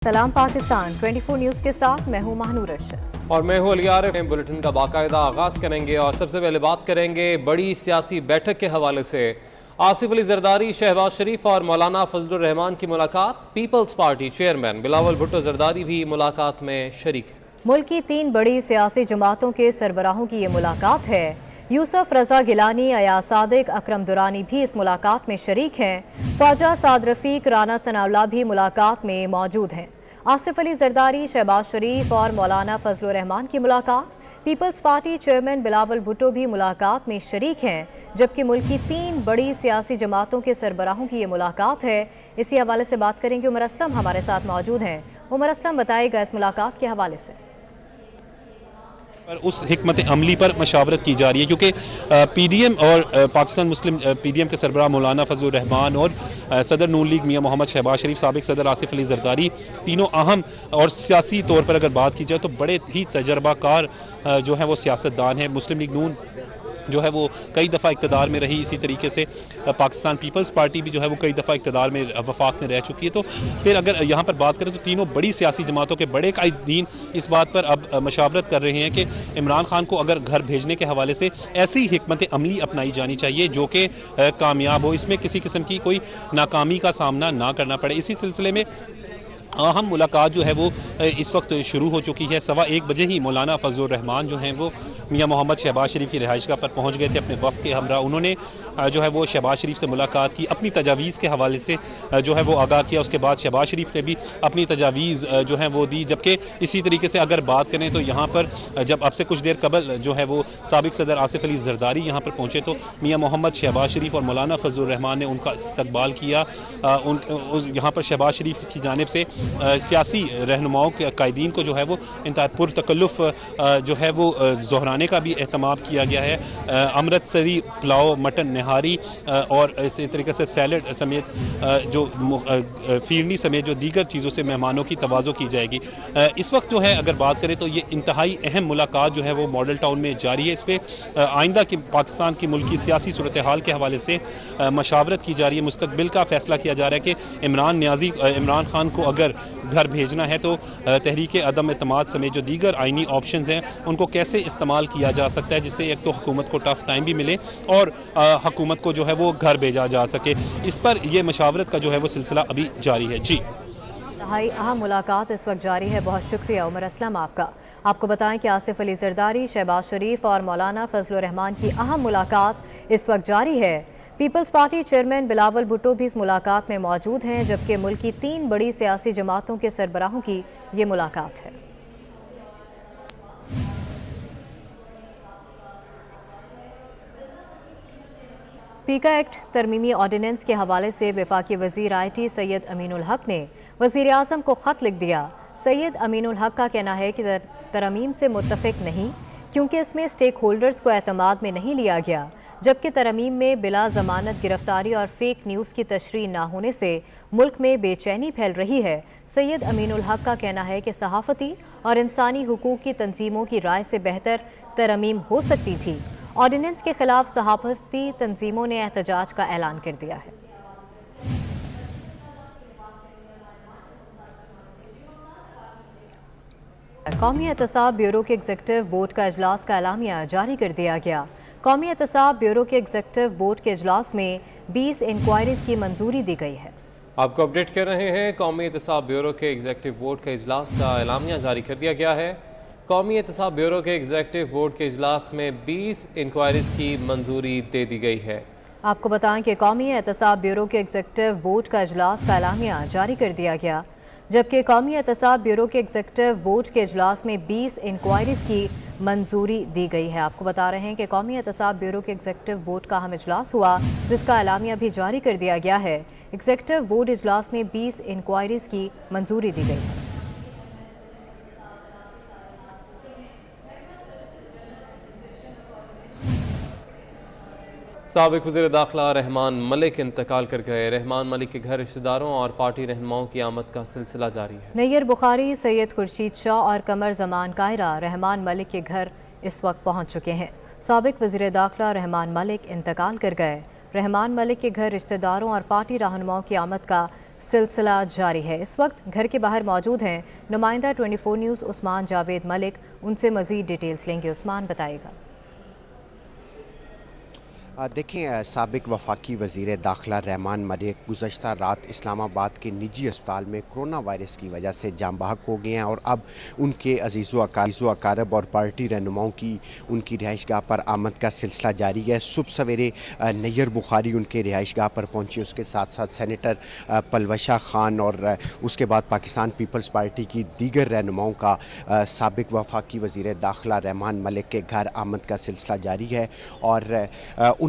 सलाम पाकिस्तान 24 न्यूज़ के साथ मैं हूं महानूर अरशद और मैं हूं अली आरिफ। बुलेटिन का बाकायदा आगाज करेंगे और सबसे पहले बात करेंगे बड़ी सियासी बैठक के हवाले से। आसिफ अली जरदारी, शहबाज शरीफ और मौलाना फजलुर रहमान की मुलाकात। पीपल्स पार्टी चेयरमैन बिलावल भुट्टो जरदारी भी मुलाकात में शरीक है। मुल्क की 3 बड़ी सियासी जमातों के सरबराहों की ये मुलाकात है। यूसुफ रजा गिलानी, अयाज सादिक, अकरम दुरानी भी इस मुलाकात में शरीक हैं। ख्वाजा साद रफीक, राना सनाउल्लाह भी मुलाकात में मौजूद हैं। आसिफ अली जरदारी, शहबाज शरीफ और मौलाना फजलुर रहमान की मुलाकात। पीपल्स पार्टी चेयरमैन बिलावल भुट्टो भी मुलाकात में शरीक हैं, जबकि मुल्क की 3 बड़ी सियासी जमातों के सरबराहों की ये मुलाकात है। इसी हवाले से बात करेंगे। उमर असलम हमारे साथ मौजूद हैं। उमर असलम, बताएगा इस मुलाकात के हवाले से। उस हिकमत अमली पर मशावरत की जा रही है, क्योंकि पीडीएम और पाकिस्तान मुस्लिम पीडीएम के सरबराह मौलाना फजलुर रहमान और सदर नून लीग मियां मोहम्मद शहबाज शरीफ, साबिक सदर आसिफ अली जरदारी, तीनों अहम और सियासी तौर पर अगर बात की जाए तो बड़े ही तजर्बाकार जो है वो सियासतदान है। मुस्लिम लीग नून जो है वो कई दफ़ा इक़्तिदार में रही, इसी तरीके से पाकिस्तान पीपल्स पार्टी भी जो है वो कई दफ़ा इक़्तिदार में वफाक में रह चुकी है। तो फिर अगर यहाँ पर बात करें तो तीनों बड़ी सियासी जमातों के बड़े कायदीन इस बात पर अब मशावरत कर रहे हैं कि इमरान खान को अगर घर भेजने के हवाले से ऐसी हिकमत अमली अपनाई जानी चाहिए जो कि कामयाब हो, इसमें किसी किस्म की कोई नाकामी का सामना ना करना पड़े। इसी सिलसिले में अहम मुलाकात जो है वो इस वक्त शुरू हो चुकी है। 1:15 बजे ही मौलाना फजलुर रहमान जो हैं वो मियां मोहम्मद शहबाज शरीफ की रिहाइशगाह पर पहुंच गए थे अपने वफ़द के हमरा। उन्होंने जो है वो शहबाज शरीफ से मुलाकात की, अपनी तजावीज़ के हवाले से जो है वो आगाह किया। उसके बाद शहबाज शरीफ ने भी अपनी तजावीज़ जो है वो दी। जबकि इसी तरीके से अगर बात करें तो यहाँ पर जब अब से कुछ देर कबल जो है वो साबिक सदर आसिफ अली जरदारी यहाँ पर पहुँचे तो मियां मोहम्मद शहबाज शरीफ और मौलाना फजलुर रहमान ने उनका इस्तकबाल किया। यहाँ पर शहबाज शरीफ की जानिब से सियासी रहनुमाओं के कायदीन को जो है वो इंतहा पुरतकल्लुफ़ जो है वो दोहराने का भी एहतमाम किया गया है। अमृतसरी पुलाव, मटन नहारी और इसी तरीके से सैलड समेत जो फीरनी समेत जो दीगर चीज़ों से मेहमानों की तवाज़ो की जाएगी। इस वक्त जो है अगर बात करें तो ये इंतहाई अहम मुलाकात जो है वो मॉडल टाउन में जारी है। इस पर आइंदा की पाकिस्तान की मुल्क की सियासी सूरत हाल के हवाले से मशावरत की जा रही है। मुस्तकबिल का फैसला किया जा रहा है कि इमरान खान को अगर घर भेजना है तो तहरीक अदम एतमाद समेत जो दीगर आइनी ऑप्शंस हैं उनको कैसे इस्तेमाल किया जा सकता है, जिससे एक तो हुकूमत को टफ टाइम भी मिले और हुकूमत को जो है वो घर भेजा जा सके। इस पर यह मशावरत का जो है वो सिलसिला अभी जारी है। जी, अहम मुलाकात इस वक्त जारी है। बहुत शुक्रिया उमर असलम आपका। आपको बताएं कि आसिफ अली जरदारी, शहबाज शरीफ और मौलाना फजलुर रहमान की अहम मुलाकात इस वक्त जारी है। पीपल्स पार्टी चेयरमैन बिलावल भुट्टो भी इस मुलाकात में मौजूद हैं, जबकि मुल्क की 3 बड़ी सियासी जमातों के सरबराहों की ये मुलाकात है। पीका एक्ट तरमीमी ऑर्डिनेंस के हवाले से वफाकी वजीर IT सैयद अमीनुल हक ने वजीर आज़म को ख़त लिख दिया। सैयद अमीनुल हक का कहना है कि तरमीम से मुत्तफ़िक नहीं, क्योंकि इसमें स्टेक होल्डर्स को एतमाद में नहीं लिया गया, जबकि तरमीम में बिला ज़मानत गिरफ्तारी और फेक न्यूज़ की तशरीह न होने से मुल्क में बेचैनी फैल रही है। सैयद अमीनुल हक का कहना है कि सहाफ़ती और इंसानी हुकूक की तंजीमों की राय से बेहतर तरमीम हो सकती थी। ऑर्डिनेंस के खिलाफ सहाफ़ती तंजीमों ने एहतजाज का ऐलान कर दिया है। कौमी एहतसाब ब्यूरो के एग्जीक्यूटिव बोर्ड का इजलास का एलामिया जारी कर दिया गया। कौमी एहतसाब ब्यूरो के एग्जीक्यूटिव बोर्ड के इजलास में 20 इंक्वायरीज की मंजूरी दी गई है। आपको अपडेट कर रहे हैं। कौमी एहतसाब ब्यूरो के एग्जीक्यूटिव बोर्ड के इजलास का एलामिया जारी कर दिया गया है। कौमी एहतसाब ब्यूरो के एग्जीक्यूटिव बोर्ड के इजलास में 20 इंक्वायरीज की मंजूरी दे दी गई है। आपको बताएं कि कौमी एहतसाब ब्यूरो के एग्जीक्यूटिव बोर्ड का इजलास का एलामिया जारी कर दिया गया, जबकि कौमी एहतसाब ब्यूरो के एग्जीक्यूटिव बोर्ड के इजलास में 20 इंक्वायरीज की मंजूरी दी गई है। आपको बता रहे हैं कि कौमी एहतसाब ब्यूरो के एग्जीक्यूटिव बोर्ड का अहम इजलास हुआ, जिसका एलामिया भी जारी कर दिया गया है। एग्जीक्यूटिव बोर्ड इजलास में 20 इंक्वायरीज की मंजूरी दी गई है। साबिक वज़ीर दाखिला रहमान मलिक इंतकाल कर गए। रहमान मलिक के घर रिश्तेदारों और पार्टी रहनुमाओं की आमद का सिलसिला जारी है। नैयर बुखारी, सैयद खुर्शीद शाह और कमर जमान कायरा रहमान मलिक के घर इस वक्त पहुंच चुके हैं। साबिक वज़ीर दाखिला रहमान मलिक इंतकाल कर गए। रहमान मलिक के घर रिश्तेदारों और पार्टी रहनुमाओं की आमद का सिलसिला जारी है। इस वक्त घर के बाहर मौजूद हैं नुमाइंदा 24 न्यूज़ उस्मान जावेद मलिक। उनसे मज़ीद डिटेल्स लेंगे। उस्मान बताएगा। देखें, साबिक वफाकी वज़ीर दाखिला रहमान मलिक गुज़श्ता रात इस्लामाबाद के निजी अस्पताल में कोरोना वायरस की वजह से जाँ बहक हो गए हैं और अब उनके अज़ीज़ो अकारब और पार्टी रहनुमाओं की उनकी रिहाइश गाह पर आमद का सिलसिला जारी है। सुबह सवेरे नैयर बुखारी उनके रिहाइश गाह पर पहुँचे, उसके साथ साथ सेनेटर पलवशा खान और उसके बाद पाकिस्तान पीपल्स पार्टी की दीगर रहनुमाओं का साबिक वफाकी वज़ीर दाखिला रहमान मलिक के घर आमद का सिलसिला जारी है। और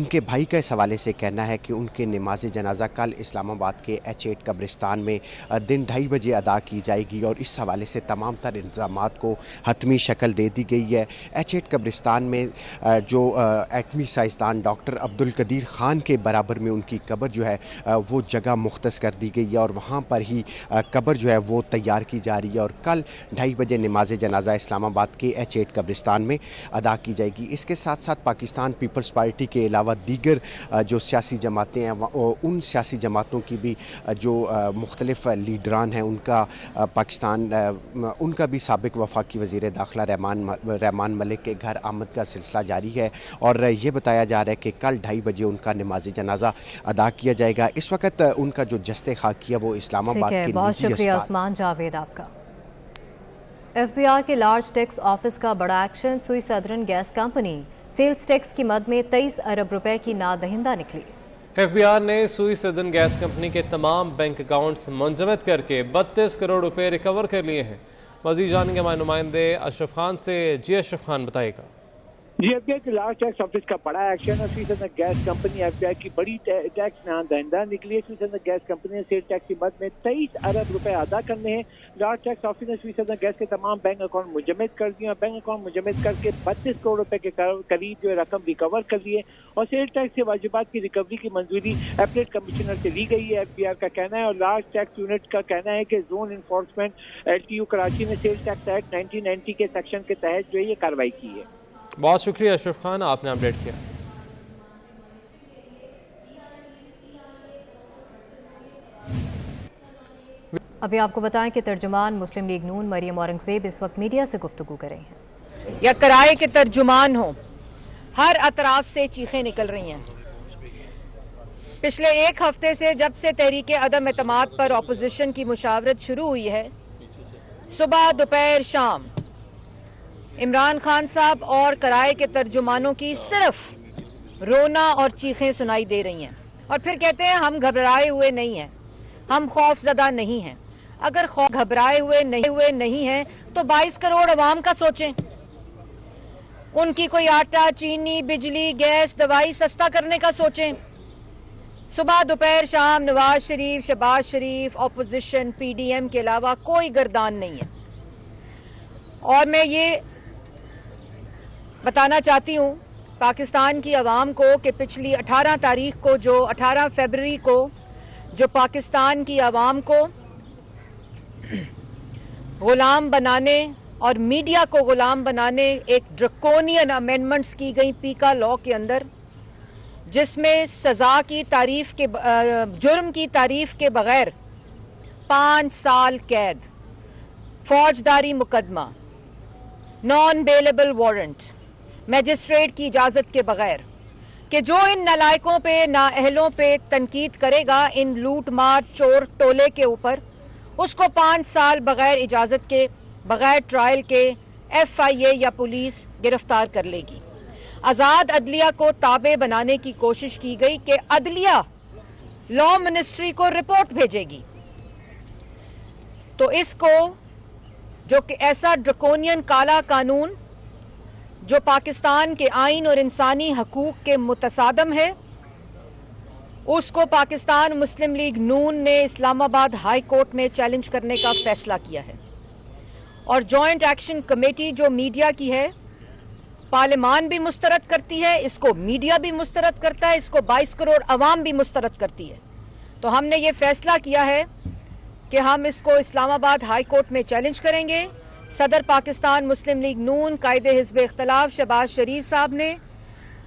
उनके भाई का इस हवाले से कहना है कि उनके नमाज जनाजा कल इस्लामाबाद के H8 कब्रिस्तान में दिन 2:30 बजे अदा की जाएगी और इस हवाले से तमाम तर इंतज़ामात को हतमी शक्ल दे दी गई है। H8 कब्रिस्तान में जो एटमी साइंसदान डॉक्टर अब्दुल कदीर ख़ान के बराबर में उनकी कब्र जो है वो जगह मुख्तस कर दी गई है और वहाँ पर ही कब्र जो है वो तैयार की जा रही है और कल 2:30 बजे नमाज जनाजा इस्लामाबाद के H8 कब्रिस्तान में अदा की जाएगी। इसके साथ साथ पाकिस्तान पीपल्स पार्टी के अलावा दीगर जो सियासी जमातें हैं उन सियासी जमातों की भी जो मुख्तलिफ लीडरान हैं उनका भी साबिक वफाकी वज़ीर दाखिला रहमान मलिक के घर आमद का सिलसिला जारी है और ये बताया जा रहा है कि कल 2:30 बजे उनका नमाज जनाजा अदा किया जाएगा। इस वक्त उनका जो जस्ते खाकी है वो इस्लामाबाद के बहुत शुक्रिया उस्मान जावेद आपका। FBI के लार्ज टैक्स ऑफिस का बड़ा action. Sui Southern Gas Company sales tax की मद में 23 अरब रुपए की नादहिंदा निकली। FBI ने सुई सदन गैस कंपनी के तमाम बैंक अकाउंट्स मुंजमद करके 32 करोड़ रुपए रिकवर कर लिए हैं। मज़ीद जानेंगे हमारे नुमाइंदे अशरफ खान से। जी अशरफ खान बताएगा। जी, FBI के लार्ज टैक्स ऑफिस का बड़ा एक्शन है। सुई सदन गैस कंपनी FBI की बड़ी टैक्स नादहिंदा निकली है। सुई सदन गैस कंपनी ने सेल टैक्स की मद में 23 अरब रुपए अदा करने हैं। लार्ज टैक्स ऑफिस ने सुई सदन गैस के तमाम बैंक अकाउंट मुंजमद कर दिए। बैंक अकाउंट मुंजमद करके 32 करोड़ रुपए के करीब जो रकम रिकवर कर ली है और सेल टैक्स के वाजिबात की रिकवरी की मंजूरी एपलेट कमिश्नर से ली गई है। FBI का कहना है और लार्ज टैक्स यूनिट का कहना है कि जोन इन्फोर्समेंट LTU कराची ने सेल टैक्स एक्ट 1990 के सेक्शन के तहत जो है ये कार्रवाई की है। बहुत शुक्रिया अशरफ खान, आपने अपडेट किया। अभी आपको बताएं कि तर्जुमान मुस्लिम लीग नून मरियम औरंगजेब इस वक्त मीडिया से गुफ्तगू कर रही हैं। या कराए के तर्जुमान हो, हर अतराफ से चीखें निकल रही हैं। पिछले एक हफ्ते से जब से तहरीक अदम एतमाद पर अपोजिशन की मुशावरत शुरू हुई है, सुबह दोपहर शाम इमरान खान साहब और कराए के तर्जुमानों की सिर्फ रोना और चीखें सुनाई दे रही हैं और फिर कहते हैं हम घबराए हुए नहीं हैं, हम खौफजदा नहीं हैं। अगर घबराए हुए नहीं हैं तो 22 करोड़ अवाम का सोचें। उनकी कोई आटा, चीनी, बिजली, गैस, दवाई सस्ता करने का सोचें। सुबह दोपहर शाम नवाज शरीफ, शहबाज शरीफ, अपोजिशन, PDM के अलावा कोई गर्दान नहीं है। और मैं ये बताना चाहती हूँ पाकिस्तान की आवाम को कि पिछली 18 फरवरी को जो पाकिस्तान की आवाम को गुलाम बनाने और मीडिया को गुलाम बनाने एक ड्रकोनियन अमेंडमेंट्स की गई पीका लॉ के अंदर, जिसमें सज़ा की तारीफ के जुर्म की तारीफ के बगैर 5 साल कैद, फौजदारी मुकदमा, नॉन बेलेबल वारंट, मैजिस्ट्रेट की इजाज़त के बगैर, कि जो इन नालायकों पे, नाअहलों पे तनकीद करेगा इन लूट मार चोर टोले के ऊपर, उसको 5 साल बगैर इजाज़त के, बगैर ट्रायल के FIA या पुलिस गिरफ्तार कर लेगी। आज़ाद अदलिया को ताबे बनाने की कोशिश की गई कि अदलिया लॉ मिनिस्ट्री को रिपोर्ट भेजेगी। तो इसको जो कि ऐसा ड्रकोनियन काला कानून जो पाकिस्तान के आइन और इंसानी हकूक के मुतसादम है, उसको पाकिस्तान मुस्लिम लीग नून ने इस्लामाबाद हाई कोर्ट में चैलेंज करने का फैसला किया है। और जॉइंट एक्शन कमेटी जो मीडिया की है, पार्लिमान भी मुस्तरद करती है, इसको मीडिया भी मुस्तरद करता है, इसको 22 करोड़ अवाम भी मुस्तरद करती है। तो हमने ये फैसला किया है कि हम इसको इस्लामाबाद हाई कोर्ट में चैलेंज करेंगे। सदर पाकिस्तान मुस्लिम लीग नून कायदे हिज़्ब इख्तिलाफ शहबाज शरीफ साहब ने,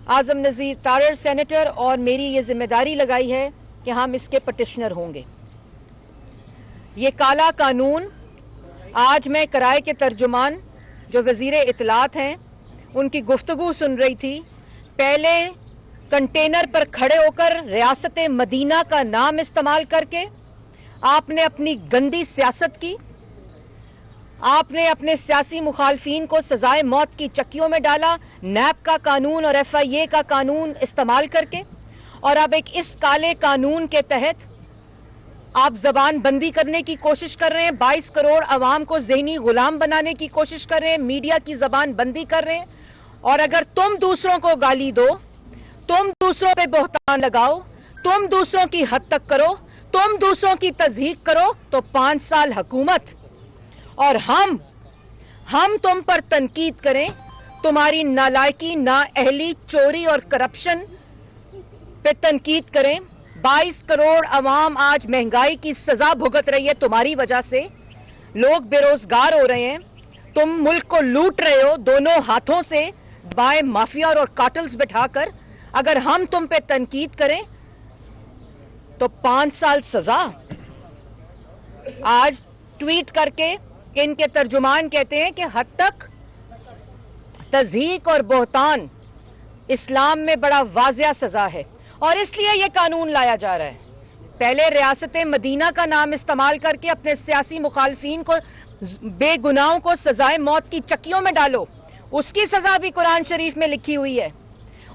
आज़म नज़ीर तारर सेनेटर और मेरी ये जिम्मेदारी लगाई है कि हम इसके पटिशनर होंगे। یہ کالا قانون آج میں کرائے کے ترجمان جو وزیر اطلاعات ہیں ان کی گفتگو سن رہی تھی. پہلے کنٹینر پر کھڑے ہو کر ریاست مدینہ کا نام استعمال کر کے آپ نے اپنی گندی سیاست کی. آپ نے اپنے سیاسی مخالفین کو سزائے موت کی چکیوں میں ڈالا نیب کا قانون اور FIA کا قانون استعمال کر کے, اور اب ایک اس کالے قانون کے تحت آپ زبان بندی کرنے کی کوشش کر رہے ہیں. 22 کروڑ عوام کو ذہنی غلام بنانے کی کوشش کر رہے ہیں, میڈیا کی زبان بندی کر رہے ہیں. اور اگر تم دوسروں کو گالی دو, تم دوسروں پہ بہتان لگاؤ, تم دوسروں کی حد تک کرو, تم دوسروں کی تضحیق کرو تو 5 سال حکومت اور ہم تم پر تنقید کریں, تمہاری نالائکی, نااہلی, چوری اور کرپشن پہ تنقید کریں. 22 کروڑ عوام آج مہنگائی کی سزا بھگت رہی ہے تمہاری وجہ سے. لوگ بے روزگار ہو رہے ہیں, تم ملک کو لوٹ رہے ہو دونوں ہاتھوں سے بائیں مافیا اور کارٹلز بٹھا کر. اگر ہم تم پہ تنقید کریں تو 5 سال سزا. آج ٹویٹ کر کے ان کے ترجمان کہتے ہیں کہ حد تک تضحیق اور بہتان اسلام میں بڑا واضح سزا ہے اور اس لیے یہ قانون لایا جا رہا ہے. پہلے ریاست مدینہ کا نام استعمال کر کے اپنے سیاسی مخالفین کو, بے گناہوں کو سزائے موت کی چکیوں میں ڈالو. اس کی سزا بھی قرآن شریف میں لکھی ہوئی ہے,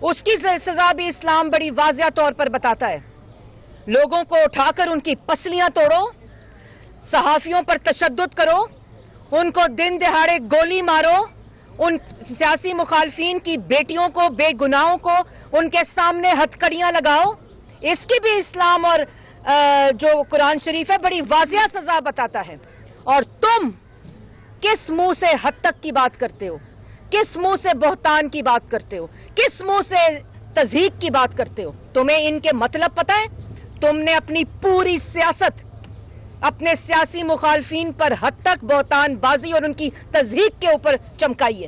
اس کی سزا بھی اسلام بڑی واضح طور پر بتاتا ہے. لوگوں کو اٹھا کر ان کی پسلیاں توڑو, صحافیوں پر تشدد کرو, ان کو دن دہاڑے گولی مارو, ان سیاسی مخالفین کی بیٹیوں کو, بے گناہوں کو ان کے سامنے ہتھکڑیاں لگاؤ. اس کی بھی اسلام اور جو قرآن شریف ہے بڑی واضح سزا بتاتا ہے. اور تم کس منہ سے حد تک کی بات کرتے ہو, کس منہ سے بہتان کی بات کرتے ہو, کس منہ سے تضحیق کی بات کرتے ہو؟ تمہیں ان کے مطلب پتہ ہے؟ تم نے اپنی پوری سیاست اپنے سیاسی مخالفین پر حد تک بہتان بازی اور ان کی تضحیق کے اوپر چمکائی ہے.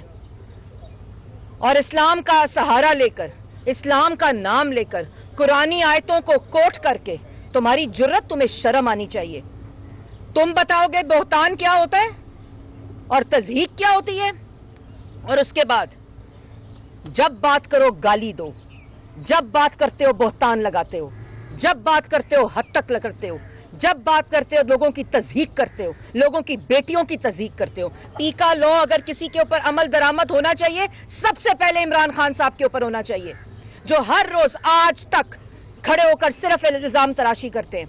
اور اسلام کا سہارا لے کر, اسلام کا نام لے کر, قرآنی آیتوں کو کوٹ کر کے تمہاری جرت, تمہیں شرم آنی چاہیے. تم بتاؤ گے بہتان کیا ہوتا ہے اور تضحیق کیا ہوتی ہے. اور اس کے بعد جب بات کرو گالی دو, جب بات کرتے ہو بہتان لگاتے ہو, جب بات کرتے ہو حد تک کرتے ہو, جب بات کرتے ہو لوگوں کی تضحیق کرتے ہو, لوگوں کی بیٹیوں کی تضحیق کرتے ہو. ٹیکا لا اگر کسی کے اوپر عمل درآمد ہونا چاہیے سب سے پہلے عمران خان صاحب کے اوپر ہونا چاہیے, جو ہر روز آج تک کھڑے ہو کر صرف الزام تراشی کرتے ہیں.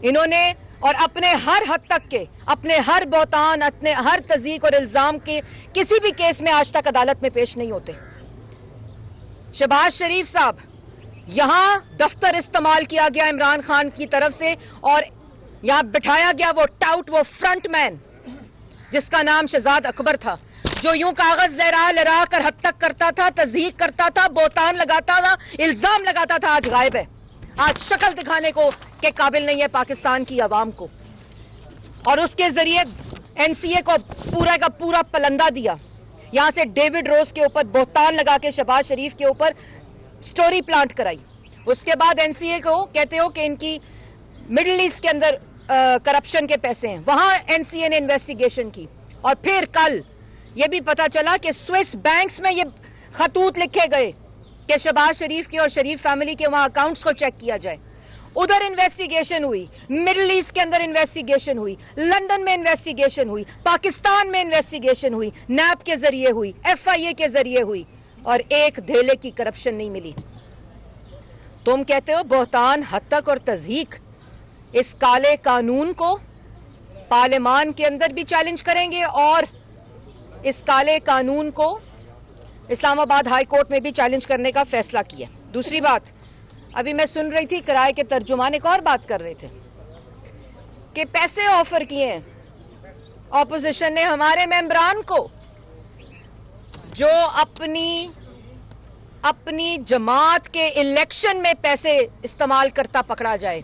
انہوں نے اور اپنے ہر حد تک کے, اپنے ہر بہتان, اپنے ہر تضحیق اور الزام کے کسی بھی کیس میں آج تک عدالت میں پیش نہیں ہوتے. شہباز شریف صاحب, یہاں دفتر استعمال کیا گیا عمران خان کی طرف سے اور یہاں بٹھایا گیا وہ ٹاؤٹ, وہ فرنٹ مین جس کا نام شہزاد اکبر تھا, جو یوں کاغذ لہرا کر حد تک کرتا تھا, تضحیق کرتا تھا, بہتان لگاتا تھا, الزام لگاتا تھا. آج غائب ہے, آج شکل دکھانے کو کے قابل نہیں ہے پاکستان کی عوام کو. اور اس کے ذریعے NCA کو پورا کا پورا پلندہ دیا. یہاں سے ڈیوڈ روز کے اوپر بہتان لگا کے شہباز شریف کے اوپر سٹوری پلانٹ کرائی. اس کے بعد NCA کو کہتے ہو کہ ان کی مڈل ایسٹ کے اندر کرپشن کے پیسے ہیں, وہاں NCA نے انویسٹیگیشن کی. اور پھر کل یہ بھی پتا چلا کہ سوئس بینکس میں یہ خطوط لکھے گئے کہ شہباز شریف کے اور شریف فیملی کے وہاں اکاؤنٹس کو چیک کیا جائے. ادھر انویسٹیگیشن ہوئی, مڈل ایسٹ کے اندر انویسٹیگیشن ہوئی, لندن میں انویسٹیگیشن ہوئی, پاکستان میں انویسٹیگیشن ہوئی, نیب کے ذریعے ہوئی, FIA کے ذریعے ہوئی, اور ایک دھیلے کی کرپشن نہیں ملی. تم کہتے ہو بہتان, حد تک اور تضحیق. اس کالے قانون کو پارلیمان کے اندر بھی چیلنج کریں گے اور اس کالے قانون کو اسلام آباد ہائی کورٹ میں بھی چیلنج کرنے کا فیصلہ کیا. دوسری بات, ابھی میں سن رہی تھی کرائے کے ترجمان ایک اور بات کر رہے تھے کہ پیسے آفر کیے ہیں اپوزیشن نے ہمارے ممبران کو جو اپنی جماعت کے الیکشن میں پیسے استعمال کرتا پکڑا جائے,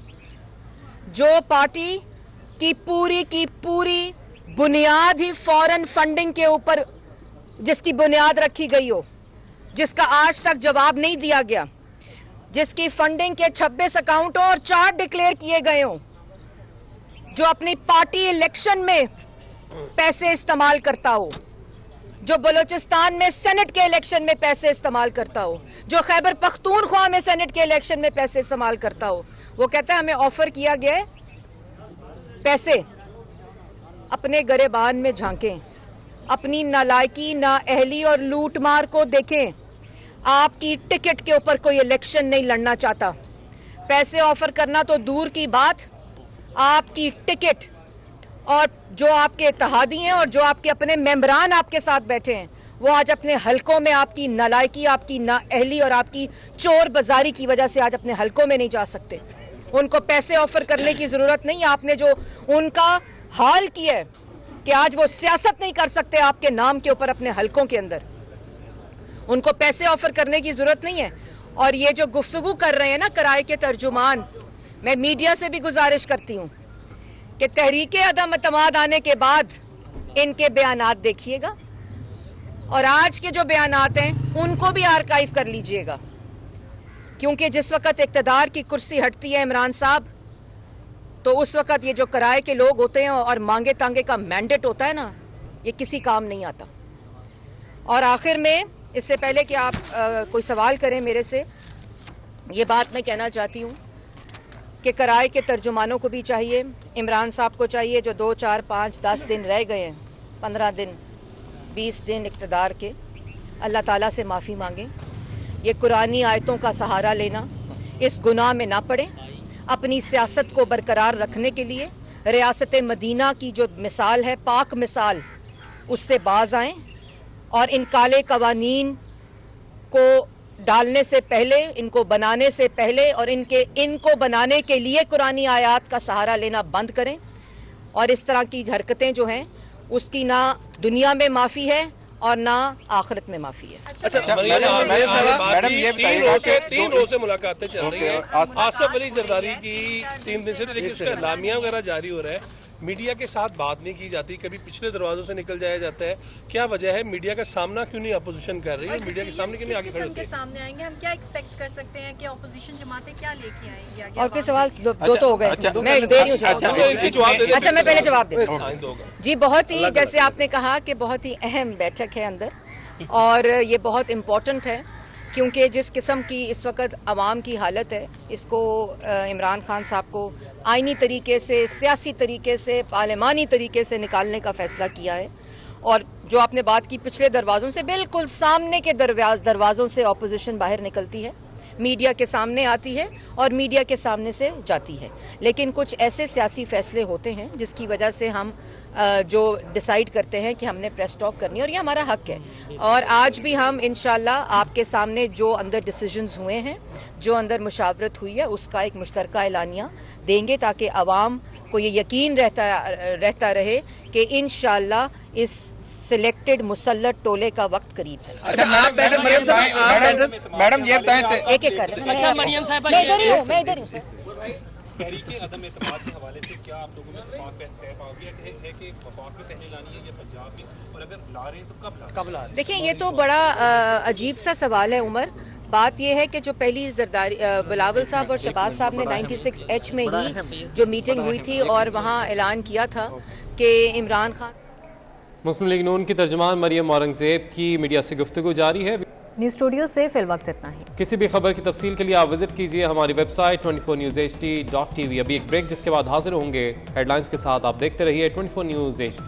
جو پارٹی کی پوری بنیاد ہی فورن فنڈنگ کے اوپر جس کی بنیاد رکھی گئی ہو, جس کا آج تک جواب نہیں دیا گیا, جس کی فنڈنگ کے 26 اکاؤنٹ اور 4 ڈکلیئر کیے گئے ہوں, जो अपनी पार्टी इलेक्शन में पैसे इस्तेमाल करता हो, जो बलूचिस्तान में सेनेट के इलेक्शन में पैसे इस्तेमाल करता हो, जो खैबर पख्तूनख्वा में सेनेट के इलेक्शन में पैसे इस्तेमाल करता हो, वो कहता है हमें ऑफर किया गया है पैसे, अपने गरेबान में झांकें, अपनी नालायकी, नाअहली और लूटमार को देखें। आपकी टिकट के ऊपर कोई इलेक्शन नहीं लड़ना चाहता। पैसे ऑफर करना तो दूर की बात, आपकी टिकट और जो आपके इत्तेहादी हैं और जो आपके अपने मेंबरान आपके साथ बैठे हैं, वो आज अपने हलकों में आपकी नालायकी, आपकी नाअहली और आपकी चोर बाजारी की वजह से आज अपने हलकों में नहीं जा सकते। उनको पैसे ऑफर करने की जरूरत नहीं। आपने जो उनका हाल किया है कि आज वो सियासत नहीं कर सकते आपके नाम के ऊपर अपने हलकों के अंदर, उनको पैसे ऑफर करने की जरूरत नहीं है। और ये जो गुफ्तगू कर रहे हैं ना किराए के तर्जुमान, मैं मीडिया से भी गुजारिश करती हूँ कि तहरीके अदम एतमाद आने के बाद इनके बयानात देखिएगा और आज के जो बयानात हैं उनको भी आर्काइव कर लीजिएगा, क्योंकि जिस वक्त इक़्तिदार की कुर्सी हटती है इमरान साहब, तो उस वक्त ये जो किराए के लोग होते हैं और मांगे तांगे का मैंडेट होता है ना, ये किसी काम नहीं आता। और आखिर में, इससे पहले कि आप कोई सवाल करें मेरे से, ये बात मैं कहना चाहती हूँ कि किराए के तर्जुमानों को भी चाहिए, इमरान साहब को चाहिए जो 2, 4, 5, 10 दिन रह गए हैं, 15 दिन, 20 दिन इक़्तिदार के, अल्लाह ताला से माफ़ी मांगें। ये कुरानी आयतों का सहारा लेना, इस गुनाह में ना पड़े। अपनी सियासत को बरकरार रखने के लिए रियासत मदीना की जो मिसाल है, पाक मिसाल, उससे बाज आएँ और इन काले कवानीन को डालने से पहले, इनको बनाने से पहले और इनको बनाने के लिए कुरानी आयात का सहारा लेना बंद करें। और इस तरह की हरकतें जो हैं उसकी ना दुनिया में माफ़ी है और ना आखिरत में माफ़ी है। अच्छा मैडम ये बताइए, 3 रोज से मुलाकातें चल रही हैं आसिफ अली जरदारी की 3 दिन से, लेकिन उसका एलामिया वगैरह जारी हो रहा है, मीडिया के साथ बात नहीं की जाती, कभी पिछले दरवाजों से निकल जाया जाता है। क्या वजह है? मीडिया का सामना क्यों नहीं अपोजिशन कर रही है? मीडिया के सामने क्यों नहीं आगे खड़े होते? सामने आएंगे, हम क्या एक्सपेक्ट कर सकते हैं कि अपोजिशन जमातें क्या लेके आएंगी आगे? और कोई सवाल? दो तो हो गए, मैं दे रही हूँ जवाब। अच्छा, मैं पहले जवाब दे रही हूँ। जी, बहुत ही, जैसे आपने कहा कि बहुत ही अहम बैठक है अंदर, और ये बहुत इम्पोर्टेंट है क्योंकि जिस किस्म की इस वक्त आवाम की हालत है, इसको इमरान खान साहब को आइनी तरीके से, सियासी तरीके से, पार्लिमानी तरीके से निकालने का फैसला किया है। और जो आपने बात की पिछले दरवाज़ों से, बिल्कुल सामने के दरवाज़ों से अपोजिशन बाहर निकलती है, मीडिया के सामने आती है और मीडिया के सामने से जाती है। लेकिन कुछ ऐसे सियासी फैसले होते हैं जिसकी वजह से हम जो डिसाइड करते हैं कि हमने प्रेस टॉक करनी है, और ये हमारा हक है। और आज भी हम इंशाल्लाह आपके सामने जो अंदर डिसीजंस हुए हैं, जो अंदर मुशावरत हुई है, उसका एक मुश्तरका एलानिया देंगे ताकि आवाम को ये यकीन रहता रहे कि इंशाल्लाह इस सिलेक्टेड मुसल्लत टोले का वक्त करीब है। अच्छा, मैडम ये बताएं, एक एक कर, मैं इधर ही हूँ। तहरीके अदम एतमाद के हवाले से क्या आप लोगों ने तय पा गया है कि वफाक में पहले लानी है या पंजाब में, और अगर ला रहे हैं तो कब ला रहे हैं? देखिए, ये तो बड़ा अजीब सा सवाल है उमर। बात यह है कि जो पहली जरदारी बिलावल साहब और शहबाज साहब ने 96H में ही जो मीटिंग हुई थी और वहाँ ऐलान किया था कि इमरान खान। मुस्लिम लीग नून की तर्जुमान मरियम औरंगजेब की मीडिया से गुफ्तगू जारी है। न्यूज़ स्टूडियो से फिल वक्त इतना ही। किसी भी खबर की तफसील के लिए आप विजिट कीजिए हमारी वेबसाइट 24newshd.tv। अभी एक ब्रेक, जिसके बाद हाजिर होंगे हेडलाइंस के साथ। आप देखते रहिए 24 न्यूज़ HD।